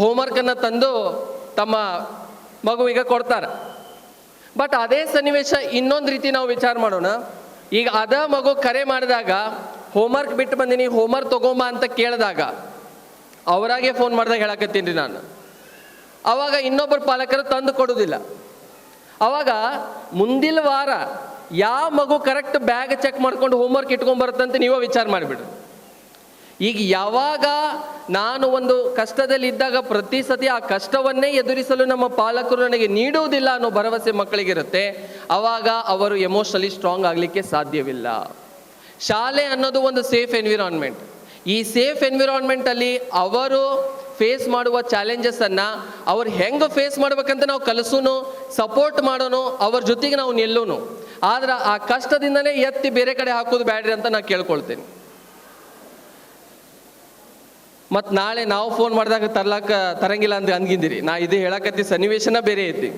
S2: ಹೋಮ್ವರ್ಕನ್ನು ತಂದು ತಮ್ಮ ಮಗುವಿಗೆ ಕೊಡ್ತಾರೆ. ಬಟ್ ಅದೇ ಸನ್ನಿವೇಶ ಇನ್ನೊಂದು ರೀತಿ ನಾವು ವಿಚಾರ ಮಾಡೋಣ. ಈಗ ಅದ ಮಗು ಕರೆ ಮಾಡಿದಾಗ ಹೋಮ್ವರ್ಕ್ ಬಿಟ್ಟು ಬಂದಿನಿ, ಹೋಮ್ವರ್ಕ್ ತಗೊಂಬ ಅಂತ ಕೇಳಿದಾಗ ಅವರಾಗೆ ಫೋನ್ ಮಾಡಿದಾಗ ಹೇಳಕತ್ತೀನಿ ರೀ ನಾನು. ಅವಾಗ ಇನ್ನೊಬ್ಬರು ಪಾಲಕರು ತಂದು ಕೊಡೋದಿಲ್ಲ. ಅವಾಗ ಮುಂದಿನ ವಾರ ಯಾವ ಮಗು ಕರೆಕ್ಟ್ ಬ್ಯಾಗ್ ಚೆಕ್ ಮಾಡ್ಕೊಂಡು ಹೋಮ್ವರ್ಕ್ ಇಟ್ಕೊಂಡ್ಬರುತ್ತಂತ ನೀವೇ ವಿಚಾರ ಮಾಡಿಬಿಡ್ರಿ. ಈಗ ಯಾವಾಗ ನಾನು ಒಂದು ಕಷ್ಟದಲ್ಲಿ ಇದ್ದಾಗ ಪ್ರತಿ ಸತಿ ಆ ಕಷ್ಟವನ್ನೇ ಎದುರಿಸಲು ನಮ್ಮ ಪಾಲಕರು ನನಗೆ ನೀಡುವುದಿಲ್ಲ ಅನ್ನೋ ಭರವಸೆ ಮಕ್ಕಳಿಗಿರುತ್ತೆ, ಆವಾಗ ಅವರು ಎಮೋಷನಲಿ ಸ್ಟ್ರಾಂಗ್ ಆಗಲಿಕ್ಕೆ ಸಾಧ್ಯವಿಲ್ಲ. ಶಾಲೆ ಅನ್ನೋದು ಒಂದು ಸೇಫ್ ಎನ್ವಿರಾನ್ಮೆಂಟ್. ಈ ಸೇಫ್ ಎನ್ವಿರಾನ್ಮೆಂಟಲ್ಲಿ ಅವರು ಫೇಸ್ ಮಾಡುವ ಚಾಲೆಂಜಸ್ಸನ್ನು ಅವ್ರು ಹೆಂಗೆ ಫೇಸ್ ಮಾಡ್ಬೇಕಂತ ನಾವು ಕಲಿಸೋನು, ಸಪೋರ್ಟ್ ಮಾಡೋನು, ಅವ್ರ ಜೊತೆಗೆ ನಾವು ನಿಲ್ಲೋನು. ಆದ್ರೆ ಆ ಕಷ್ಟದಿಂದನೇ ಎತ್ತಿ ಬೇರೆ ಕಡೆ ಹಾಕೋದು ಬ್ಯಾಡ್ರಿ ಅಂತ ನಾನು ಕೇಳ್ಕೊಳ್ತೇನೆ. ಮತ್ತು ನಾಳೆ ನಾವು ಫೋನ್ ಮಾಡಿದಾಗ ತರಂಗಿಲ್ಲ ಅಂತ ಅಂದ್ಗಿದ್ದೀರಿ. ನಾ ಇದು ಹೇಳಕತ್ತಿ ಸನ್ನಿವೇಶನ ಬೇರೆ ಐತಿ.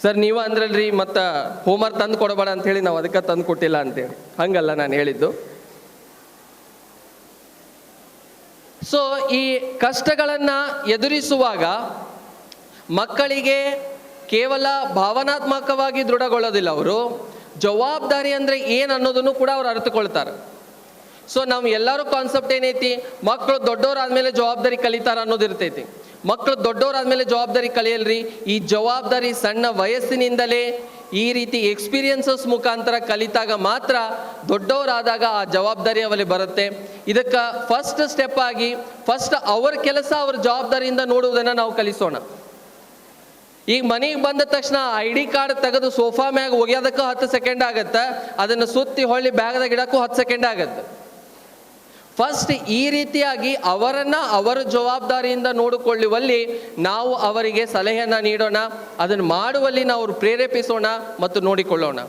S2: ಸರ್ ನೀವು ಅಂದ್ರಲ್ರಿ ಮತ್ತು ಹೋಮ್ವರ್ಕ್ ತಂದು ಕೊಡಬೇಡ ಅಂಥೇಳಿ ನಾವು ಅದಕ್ಕೆ ತಂದು ಕೊಟ್ಟಿಲ್ಲ ಅಂತೇಳಿ. ಹಂಗಲ್ಲ ನಾನು ಹೇಳಿದ್ದು. ಸೊ ಈ ಕಷ್ಟಗಳನ್ನು ಎದುರಿಸುವಾಗ ಮಕ್ಕಳಿಗೆ ಕೇವಲ ಭಾವನಾತ್ಮಕವಾಗಿ ದೃಢಗೊಳ್ಳೋದಿಲ್ಲ, ಅವರು ಜವಾಬ್ದಾರಿ ಅಂದರೆ ಏನು ಅನ್ನೋದನ್ನು ಕೂಡ ಅವ್ರು ಅರ್ಥಕೊಳ್ತಾರೆ. ಸೊ ನಾವು ಎಲ್ಲರೂ ಕಾನ್ಸೆಪ್ಟ್ ಏನೈತಿ, ಮಕ್ಕಳು ದೊಡ್ಡವರಾದ್ಮೇಲೆ ಜವಾಬ್ದಾರಿ ಕಲಿತಾರ ಅನ್ನೋದು ಇರ್ತೈತಿ. ಮಕ್ಕಳು ದೊಡ್ಡವರಾದ್ಮೇಲೆ ಜವಾಬ್ದಾರಿ ಕಲಿಯಲ್ರಿ. ಈ ಜವಾಬ್ದಾರಿ ಸಣ್ಣ ವಯಸ್ಸಿನಿಂದಲೇ ಈ ರೀತಿ ಎಕ್ಸ್ಪೀರಿಯನ್ಸಸ್ ಮುಖಾಂತರ ಕಲಿತಾಗ ಮಾತ್ರ ದೊಡ್ಡವರಾದಾಗ ಆ ಜವಾಬ್ದಾರಿ ಅವಲ್ಲಿ ಬರುತ್ತೆ. ಇದಕ್ಕೆ ಫಸ್ಟ್ ಸ್ಟೆಪ್ ಆಗಿ ಅವ್ರ ಕೆಲಸ ಅವ್ರ ಜವಾಬ್ದಾರಿಯಿಂದ ನೋಡುವುದನ್ನು ನಾವು ಕಲಿಸೋಣ. ಈಗ ಮನೆಗೆ ಬಂದ ತಕ್ಷಣ ID ಕಾರ್ಡ್ ತೆಗೆದು ಸೋಫಾ ಮ್ಯಾಗ ಒಗೆಯೋದಕ್ಕೂ 10 ಸೆಕೆಂಡ್ ಆಗತ್ತೆ, ಅದನ್ನು ಸುತ್ತಿ ಹೊಳ್ಳಿ ಬ್ಯಾಗ್ದಾಗ ಇಡಕ್ಕೂ 10 ಸೆಕೆಂಡ್ ಆಗತ್ತೆ. ಫಸ್ಟ್ ಈ ರೀತಿಯಾಗಿ ಅವರನ್ನು ಅವರ ಜವಾಬ್ದಾರಿಯಿಂದ ನೋಡಿಕೊಳ್ಳುವಲ್ಲಿ ನಾವು ಅವರಿಗೆ ಸಲಹೆಯನ್ನು ನೀಡೋಣ, ಅದನ್ನು ಮಾಡುವಲ್ಲಿ ನಾವು ಪ್ರೇರೇಪಿಸೋಣ ಮತ್ತು ನೋಡಿಕೊಳ್ಳೋಣ.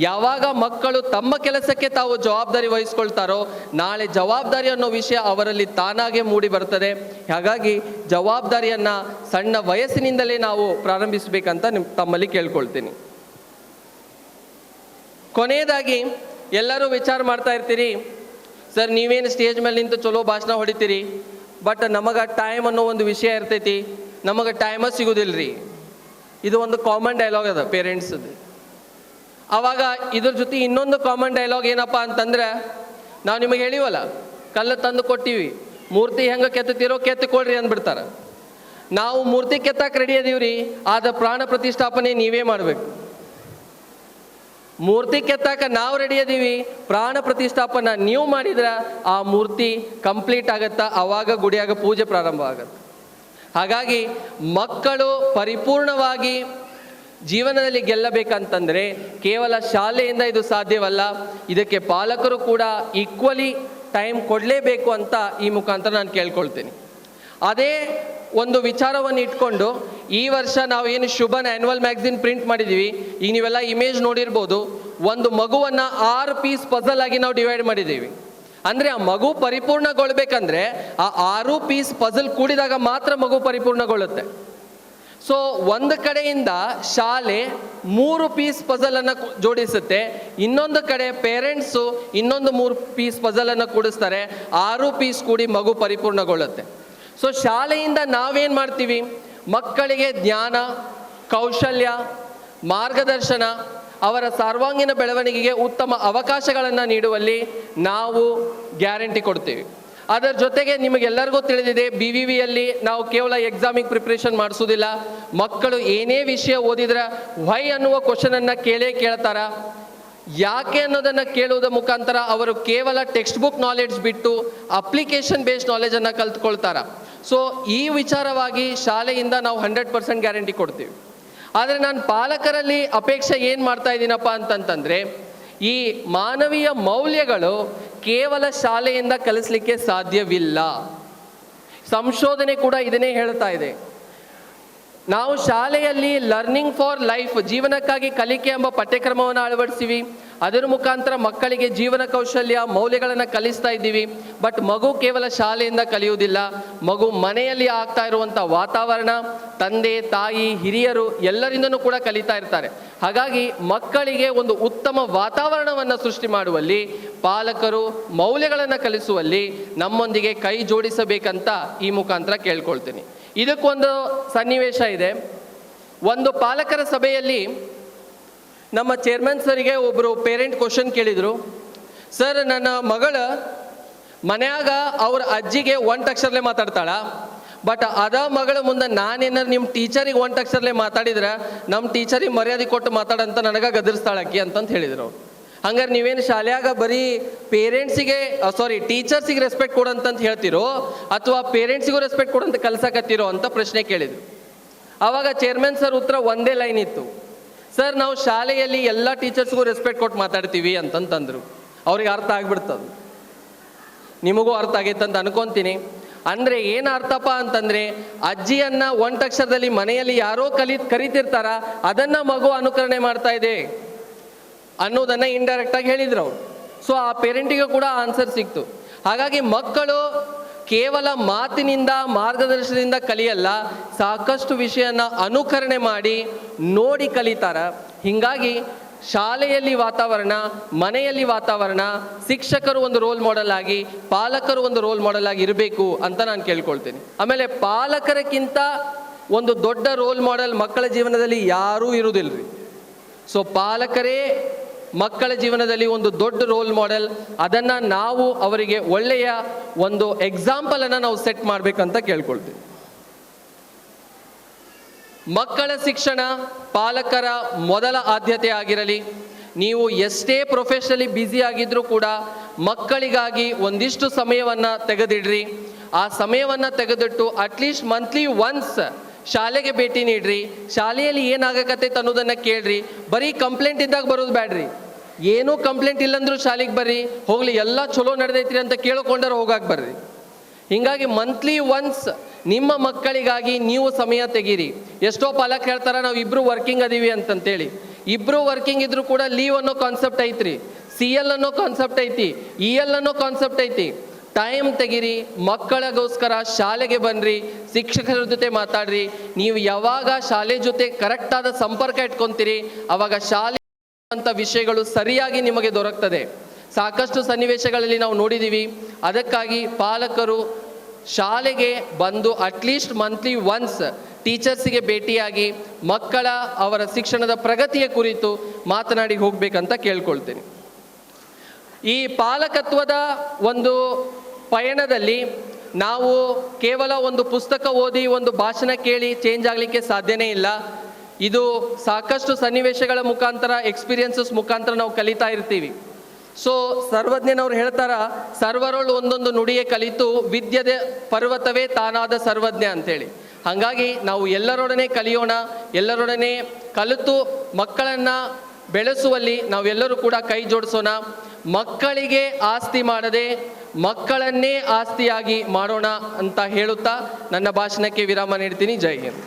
S2: ಯಾವಾಗ ಮಕ್ಕಳು ತಮ್ಮ ಕೆಲಸಕ್ಕೆ ತಾವು ಜವಾಬ್ದಾರಿ ವಹಿಸ್ಕೊಳ್ತಾರೋ ನಾಳೆ ಜವಾಬ್ದಾರಿ ಅನ್ನೋ ವಿಷಯ ಅವರಲ್ಲಿ ತಾನಾಗೆ ಮೂಡಿ ಬರ್ತದೆ. ಹಾಗಾಗಿ ಜವಾಬ್ದಾರಿಯನ್ನು ಸಣ್ಣ ವಯಸ್ಸಿನಿಂದಲೇ ನಾವು ಪ್ರಾರಂಭಿಸಬೇಕಂತ ತಮ್ಮಲ್ಲಿ ಕೇಳ್ಕೊಳ್ತೀನಿ. ಕೊನೆಯದಾಗಿ ಎಲ್ಲರೂ ವಿಚಾರ ಮಾಡ್ತಾ ಇರ್ತೀರಿ, ಸರ್ ನೀವೇನು ಸ್ಟೇಜ್ ಮೇಲೆ ನಿಂತು ಚಲೋ ಭಾಷಣ ಹೊಡಿತೀರಿ, ಬಟ್ ನಮಗೆ ಟೈಮ್ ಅನ್ನೋ ಒಂದು ವಿಷಯ ಇರ್ತೈತಿ, ನಮಗೆ ಟೈಮ ಸಿಗೋದಿಲ್ರಿ. ಇದು ಒಂದು ಕಾಮನ್ ಡೈಲಾಗ್ ಅದ ಪೇರೆಂಟ್ಸ್ದು. ಆವಾಗ ಇದ್ರ ಜೊತೆ ಇನ್ನೊಂದು ಕಾಮನ್ ಡೈಲಾಗ್ ಏನಪ್ಪ ಅಂತಂದ್ರೆ, ನಾವು ನಿಮಗೆ ಹೇಳಿವಲ್ಲ ಕಲ್ಲು ತಂದು ಕೊಟ್ಟಿವಿ, ಮೂರ್ತಿ ಹೆಂಗೆ ಕೆತ್ತುತ್ತೀರೋ ಕೆತ್ತಿಕೊಳ್ರಿ ಅಂದ್ಬಿಡ್ತಾರೆ. ನಾವು ಮೂರ್ತಿ ಕೆತ್ತಕ್ಕೆ ರೆಡಿ ಅದೀವ್ರಿ, ಆದ ಪ್ರಾಣ ಪ್ರತಿಷ್ಠಾಪನೆ ನೀವೇ ಮಾಡಬೇಕು. ಮೂರ್ತಿ ಕೆತ್ತಾಕ ನಾವು ರೆಡಿ ಅದೀವಿ, ಪ್ರಾಣ ಪ್ರತಿಷ್ಠಾಪನ ನೀವು ಮಾಡಿದ್ರೆ ಆ ಮೂರ್ತಿ ಕಂಪ್ಲೀಟ್ ಆಗತ್ತಾ, ಆವಾಗ ಗುಡಿಯಾಗ ಪೂಜೆ ಪ್ರಾರಂಭ ಆಗತ್ತೆ. ಹಾಗಾಗಿ ಮಕ್ಕಳು ಪರಿಪೂರ್ಣವಾಗಿ ಜೀವನದಲ್ಲಿ ಗೆಲ್ಲಬೇಕಂತಂದರೆ ಕೇವಲ ಶಾಲೆಯಿಂದ ಇದು ಸಾಧ್ಯವಲ್ಲ, ಇದಕ್ಕೆ ಪಾಲಕರು ಕೂಡ ಈಕ್ವಲಿ ಟೈಮ್ ಕೊಡಲೇಬೇಕು ಅಂತ ಈ ಮುಖಾಂತರ ನಾನು ಕೇಳ್ಕೊಳ್ತೀನಿ. ಅದೇ ಒಂದು ವಿಚಾರವನ್ನು ಇಟ್ಕೊಂಡು ಈ ವರ್ಷ ನಾವೇನು ಶುಭನ್ ಆ್ಯನ್ಯುವಲ್ ಮ್ಯಾಗಝಿನ್ ಪ್ರಿಂಟ್ ಮಾಡಿದ್ದೀವಿ, ಈಗ ನೀವೆಲ್ಲ ಇಮೇಜ್ ನೋಡಿರ್ಬೋದು, ಒಂದು ಮಗುವನ್ನು 6 ಪೀಸ್ ಪಜಲ್ ಆಗಿ ನಾವು ಡಿವೈಡ್ ಮಾಡಿದ್ದೀವಿ. ಅಂದರೆ ಆ ಮಗು ಪರಿಪೂರ್ಣಗೊಳ್ಬೇಕಂದ್ರೆ ಆ 6 ಪೀಸ್ ಪಜಲ್ ಕೂಡಿದಾಗ ಮಾತ್ರ ಮಗು ಪರಿಪೂರ್ಣಗೊಳ್ಳುತ್ತೆ. ಸೊ ಒಂದು ಕಡೆಯಿಂದ ಶಾಲೆ 3 ಪೀಸ್ ಪಜಲನ್ನು ಜೋಡಿಸುತ್ತೆ, ಇನ್ನೊಂದು ಕಡೆ ಪೇರೆಂಟ್ಸು ಇನ್ನೊಂದು 3 ಪೀಸ್ ಪಜಲನ್ನು ಕೂಡಿಸ್ತಾರೆ, 6 ಪೀಸ್ ಕೂಡಿ ಮಗು ಪರಿಪೂರ್ಣಗೊಳ್ಳುತ್ತೆ. ಸೊ ಶಾಲೆಯಿಂದ ನಾವೇನು ಮಾಡ್ತೀವಿ, ಮಕ್ಕಳಿಗೆ ಜ್ಞಾನ, ಕೌಶಲ್ಯ, ಮಾರ್ಗದರ್ಶನ, ಅವರ ಸರ್ವಾಂಗೀಣ ಬೆಳವಣಿಗೆಗೆ ಉತ್ತಮ ಅವಕಾಶಗಳನ್ನು ನೀಡುವಲ್ಲಿ ನಾವು ಗ್ಯಾರಂಟಿ ಕೊಡ್ತೀವಿ. ಅದರ ಜೊತೆಗೆ ನಿಮಗೆಲ್ಲರಿಗೂ ತಿಳಿದಿದೆ, BVVಯಲ್ಲಿ ನಾವು ಕೇವಲ ಎಕ್ಸಾಮಿಗೆ ಪ್ರಿಪ್ರೇಷನ್ ಮಾಡಿಸೋದಿಲ್ಲ, ಮಕ್ಕಳು ಏನೇ ವಿಷಯ ಓದಿದ್ರೆ ವೈ ಅನ್ನುವ ಕ್ವಶನನ್ನು ಕೇಳ್ತಾರ. ಯಾಕೆ ಅನ್ನೋದನ್ನು ಕೇಳುವುದರ ಮುಖಾಂತರ ಅವರು ಕೇವಲ ಟೆಕ್ಸ್ಟ್ ಬುಕ್ ನಾಲೆಡ್ಜ್ ಬಿಟ್ಟು ಅಪ್ಲಿಕೇಶನ್ ಬೇಸ್ಡ್ ನಾಲೆಜನ್ನು ಕಲ್ತ್ಕೊಳ್ತಾರೆ. ಸೊ ಈ ವಿಚಾರವಾಗಿ ಶಾಲೆಯಿಂದ ನಾವು 100% ಗ್ಯಾರಂಟಿ ಕೊಡ್ತೀವಿ. ಆದರೆ ನಾನು ಪಾಲಕರಲ್ಲಿ ಅಪೇಕ್ಷೆ ಏನು ಮಾಡ್ತಾ ಇದ್ದೀನಪ್ಪ ಅಂತಂತಂದರೆ, ಈ ಮಾನವೀಯ ಮೌಲ್ಯಗಳು ಕೇವಲ ಶಾಲೆಯಿಂದ ಕಲಿಸಲಿಕ್ಕೆ ಸಾಧ್ಯವಿಲ್ಲ. ಸಂಶೋಧನೆ ಕೂಡ ಇದನ್ನೇ ಹೇಳ್ತಾ ಇದೆ. ನಾವು ಶಾಲೆಯಲ್ಲಿ ಲರ್ನಿಂಗ್ ಫಾರ್ ಲೈಫ್, ಜೀವನಕ್ಕಾಗಿ ಕಲಿಕೆ ಎಂಬ ಪಠ್ಯಕ್ರಮವನ್ನು ಅಳವಡಿಸ್ತೀವಿ. ಅದರ ಮುಖಾಂತರ ಮಕ್ಕಳಿಗೆ ಜೀವನ ಕೌಶಲ್ಯ ಮೌಲ್ಯಗಳನ್ನು ಕಲಿಸ್ತಾ ಇದ್ದೀವಿ. ಬಟ್ ಮಗು ಕೇವಲ ಶಾಲೆಯಿಂದ ಕಲಿಯುವುದಿಲ್ಲ, ಮಗು ಮನೆಯಲ್ಲಿ ಆಗ್ತಾ ಇರುವಂಥ ವಾತಾವರಣ, ತಂದೆ ತಾಯಿ ಹಿರಿಯರು ಎಲ್ಲರಿಂದನೂ ಕೂಡ ಕಲಿತಾ ಇರ್ತಾರೆ. ಹಾಗಾಗಿ ಮಕ್ಕಳಿಗೆ ಒಂದು ಉತ್ತಮ ವಾತಾವರಣವನ್ನು ಸೃಷ್ಟಿ ಮಾಡುವಲ್ಲಿ, ಪಾಲಕರು ಮೌಲ್ಯಗಳನ್ನು ಕಲಿಸುವಲ್ಲಿ ನಮ್ಮೊಂದಿಗೆ ಕೈ ಜೋಡಿಸಬೇಕಂತ ಈ ಮುಖಾಂತರ ಕೇಳ್ಕೊಳ್ತೀನಿ. ಇದಕ್ಕೊಂದು ಸನ್ನಿವೇಶ ಇದೆ. ಒಂದು ಪಾಲಕರ ಸಭೆಯಲ್ಲಿ ನಮ್ಮ ಚೇರ್ಮನ್ ಸರಿಗೆ ಒಬ್ಬರು ಪೇರೆಂಟ್ ಕ್ವಶನ್ ಕೇಳಿದರು, ಸರ್ ನನ್ನ ಮಗಳ ಮನ್ಯಾಗ ಅವ್ರ ಅಜ್ಜಿಗೆ 1 ಅಕ್ಷರಲೆ ಮಾತಾಡ್ತಾಳ, ಬಟ್ ಅದ ಮಗಳ ಮುಂದೆ ನಾನೇನಾರು ನಿಮ್ಮ ಟೀಚರಿಗೆ 1 ಅಕ್ಷರಲೆ ಮಾತಾಡಿದ್ರೆ ನಮ್ಮ ಟೀಚರಿಗೆ ಮರ್ಯಾದೆ ಕೊಟ್ಟು ಮಾತಾಡಂತ ನನಗೆ ಗದರಿಸ್ತಾಳಕ್ಕಿ ಅಂತಂತ ಹೇಳಿದರು. ಹಂಗಾರೆ ನೀವೇನು ಶಾಲೆಯಾಗ ಬರೀ ಟೀಚರ್ಸಿಗೆ ರೆಸ್ಪೆಕ್ಟ್ ಕೊಡಂತಂತ ಹೇಳ್ತಿರೋ ಅಥವಾ ಪೇರೆಂಟ್ಸಿಗೂ ರೆಸ್ಪೆಕ್ಟ್ ಕೊಡಂತ ಕಲ್ಸಕತ್ತಿರೋ ಅಂತ ಪ್ರಶ್ನೆ ಕೇಳಿದ್ರು. ಆವಾಗ ಚೇರ್ಮನ್ ಸರ್ ಉತ್ತರ ಒಂದೇ ಲೈನ್ ಇತ್ತು, ಸರ್ ನಾವು ಶಾಲೆಯಲ್ಲಿ ಎಲ್ಲ ಟೀಚರ್ಸ್ಗೂ ರೆಸ್ಪೆಕ್ಟ್ ಕೊಟ್ಟು ಮಾತಾಡ್ತೀವಿ ಅಂತಂತಂದರು. ಅವ್ರಿಗೆ ಅರ್ಥ ಆಗ್ಬಿಡ್ತದೆ, ನಿಮಗೂ ಅರ್ಥ ಆಗೈತೆ ಅಂತ ಅನ್ಕೊತೀನಿ. ಅಂದರೆ ಏನು ಅರ್ಥಪ್ಪ ಅಂತಂದರೆ, ಅಜ್ಜಿಯನ್ನು 1 ಅಕ್ಷರದಲ್ಲಿ ಮನೆಯಲ್ಲಿ ಯಾರೋ ಕರಿತಿರ್ತಾರ, ಅದನ್ನು ಮಗು ಅನುಕರಣೆ ಮಾಡ್ತಾ ಇದೆ ಅನ್ನೋದನ್ನು ಇಂಡೈರೆಕ್ಟಾಗಿ ಹೇಳಿದ್ರು ಅವರು. ಸೊ ಆ ಪೇರೆಂಟಿಗೆ ಕೂಡ ಆನ್ಸರ್ ಸಿಕ್ತು. ಹಾಗಾಗಿ ಮಕ್ಕಳು ಕೇವಲ ಮಾತಿನಿಂದ ಮಾರ್ಗದರ್ಶನದಿಂದ ಕಲಿಯಲ್ಲ, ಸಾಕಷ್ಟು ವಿಷಯನ ಅನುಕರಣೆ ಮಾಡಿ ನೋಡಿ ಕಲಿತಾರ. ಹೀಗಾಗಿ ಶಾಲೆಯಲ್ಲಿ ವಾತಾವರಣ, ಮನೆಯಲ್ಲಿ ವಾತಾವರಣ, ಶಿಕ್ಷಕರು ಒಂದು ರೋಲ್ ಮಾಡೆಲ್ ಆಗಿ, ಪಾಲಕರು ಒಂದು ರೋಲ್ ಮಾಡೆಲ್ ಆಗಿ ಇರಬೇಕು ಅಂತ ನಾನು ಕೇಳ್ಕೊಳ್ತೀನಿ. ಆಮೇಲೆ ಪಾಲಕರಕ್ಕಿಂತ ಒಂದು ದೊಡ್ಡ ರೋಲ್ ಮಾಡೆಲ್ ಮಕ್ಕಳ ಜೀವನದಲ್ಲಿ ಯಾರೂ ಇರುವುದಿಲ್ಲರಿ. ಸೊ ಪಾಲಕರೇ ಮಕ್ಕಳ ಜೀವನದಲ್ಲಿ ಒಂದು ದೊಡ್ಡ ರೋಲ್ ಮಾಡೆಲ್. ಅದನ್ನು ನಾವು ಅವರಿಗೆ ಒಳ್ಳೆಯ ಒಂದು ಎಕ್ಸಾಂಪಲನ್ನು ನಾವು ಸೆಟ್ ಮಾಡಬೇಕಂತ ಕೇಳ್ಕೊಳ್ತೀವಿ. ಮಕ್ಕಳ ಶಿಕ್ಷಣ ಪಾಲಕರ ಮೊದಲ ಆದ್ಯತೆ ಆಗಿರಲಿ. ನೀವು ಎಷ್ಟೇ ಪ್ರೊಫೆಷನಲಿ ಬ್ಯುಸಿ ಆಗಿದ್ರೂ ಕೂಡ ಮಕ್ಕಳಿಗಾಗಿ ಒಂದಿಷ್ಟು ಸಮಯವನ್ನು ತೆಗೆದಿಡ್ರಿ. ಆ ಸಮಯವನ್ನು ತೆಗೆದಿಟ್ಟು ಅಟ್ಲೀಸ್ಟ್ ಮಂತ್ಲಿ ಒನ್ಸ್ ಶಾಲೆಗೆ ಭೇಟಿ ನೀಡ್ರಿ. ಶಾಲೆಯಲ್ಲಿ ಏನಾಗಕತ್ತೈತೆ ಅನ್ನೋದನ್ನು ಕೇಳ್ರಿ. ಬರೀ ಕಂಪ್ಲೇಂಟ್ ಇದ್ದಾಗ ಬರೋದು ಬ್ಯಾಡ್ರಿ. ಏನೂ ಕಂಪ್ಲೇಂಟ್ ಇಲ್ಲಂದ್ರೂ ಶಾಲೆಗೆ ಬರ್ರಿ, ಹೋಗ್ಲಿ ಎಲ್ಲ ಚಲೋ ನಡೆದೈತ್ರಿ ಅಂತ ಕೇಳ್ಕೊಂಡ್ರೆ ಹೋಗಕ್ಕೆ ಬರ್ರಿ. ಹೀಗಾಗಿ ಮಂತ್ಲಿ ಒನ್ಸ್ ನಿಮ್ಮ ಮಕ್ಕಳಿಗಾಗಿ ನೀವು ಸಮಯ ತೆಗೀರಿ. ಎಷ್ಟೋ ಪಾಲಕ ಹೇಳ್ತಾರೆ ನಾವು ಇಬ್ಬರು ವರ್ಕಿಂಗ್ ಅದೀವಿ ಅಂತಂತೇಳಿ. ಇಬ್ಬರು ವರ್ಕಿಂಗ್ ಇದ್ರೂ ಕೂಡ ಲೀವ್ ಅನ್ನೋ ಕಾನ್ಸೆಪ್ಟ್ ಐತ್ರಿ, CL ಅನ್ನೋ ಕಾನ್ಸೆಪ್ಟ್ ಐತಿ, EL ಅನ್ನೋ ಕಾನ್ಸೆಪ್ಟ್ ಐತಿ. ಟೈಮ್ ತೆಗೀರಿ, ಮಕ್ಕಳಿಗೋಸ್ಕರ ಶಾಲೆಗೆ ಬನ್ನಿರಿ, ಶಿಕ್ಷಕರ ಜೊತೆ ಮಾತಾಡ್ರಿ. ನೀವು ಯಾವಾಗ ಶಾಲೆ ಜೊತೆ ಕರೆಕ್ಟಾದ ಸಂಪರ್ಕ ಇಟ್ಕೊತೀರಿ ಅವಾಗ ಶಾಲೆ ಅಂತ ವಿಷಯಗಳು ಸರಿಯಾಗಿ ನಿಮಗೆ ದೊರಕ್ತದೆ. ಸಾಕಷ್ಟು ಸನ್ನಿವೇಶಗಳಲ್ಲಿ ನಾವು ನೋಡಿದ್ದೀವಿ. ಅದಕ್ಕಾಗಿ ಪಾಲಕರು ಶಾಲೆಗೆ ಬಂದು ಅಟ್ಲೀಸ್ಟ್ ಮಂತ್ಲಿ ಒನ್ಸ್ ಟೀಚರ್ಸಿಗೆ ಭೇಟಿಯಾಗಿ ಮಕ್ಕಳ ಅವರ ಶಿಕ್ಷಣದ ಪ್ರಗತಿಯ ಕುರಿತು ಮಾತನಾಡಿ ಹೋಗಬೇಕಂತ ಕೇಳ್ಕೊಳ್ತೀನಿ. ಈ ಪಾಲಕತ್ವದ ಒಂದು ಪಯಣದಲ್ಲಿ ನಾವು ಕೇವಲ ಒಂದು ಪುಸ್ತಕ ಓದಿ ಒಂದು ಭಾಷಣ ಕೇಳಿ ಚೇಂಜ್ ಆಗಲಿಕ್ಕೆ ಸಾಧ್ಯನೇ ಇಲ್ಲ. ಇದು ಸಾಕಷ್ಟು ಸನ್ನಿವೇಶಗಳ ಮುಖಾಂತರ, ಎಕ್ಸ್ಪೀರಿಯನ್ಸಸ್ ಮುಖಾಂತರ ನಾವು ಕಲಿತಾ ಇರ್ತೀವಿ. ಸೊ ಸರ್ವಜ್ಞನವ್ರು ಹೇಳ್ತಾರ, ಸರ್ವರೊಳು ಒಂದೊಂದು ನುಡಿಯೇ ಕಲಿತು ವಿದ್ಯದ ಪರ್ವತವೇ ತಾನಾದ ಸರ್ವಜ್ಞ ಅಂತೇಳಿ. ಹಾಗಾಗಿ ನಾವು ಎಲ್ಲರೊಡನೆ ಕಲಿಯೋಣ, ಎಲ್ಲರೊಡನೆ ಕಲಿತು ಮಕ್ಕಳನ್ನು ಬೆಳೆಸುವಲ್ಲಿ ನಾವೆಲ್ಲರೂ ಕೂಡ ಕೈ ಜೋಡಿಸೋಣ. ಮಕ್ಕಳಿಗೆ ಆಸ್ತಿ ಮಾಡದೆ ಮಕ್ಕಳನ್ನೇ ಆಸ್ತಿಯಾಗಿ ಮಾಡೋಣ ಅಂತ ಹೇಳುತ್ತಾ ನನ್ನ ಭಾಷಣಕ್ಕೆ ವಿರಾಮ ನೀಡ್ತೀನಿ. ಜೈ ಹಿಂದ್.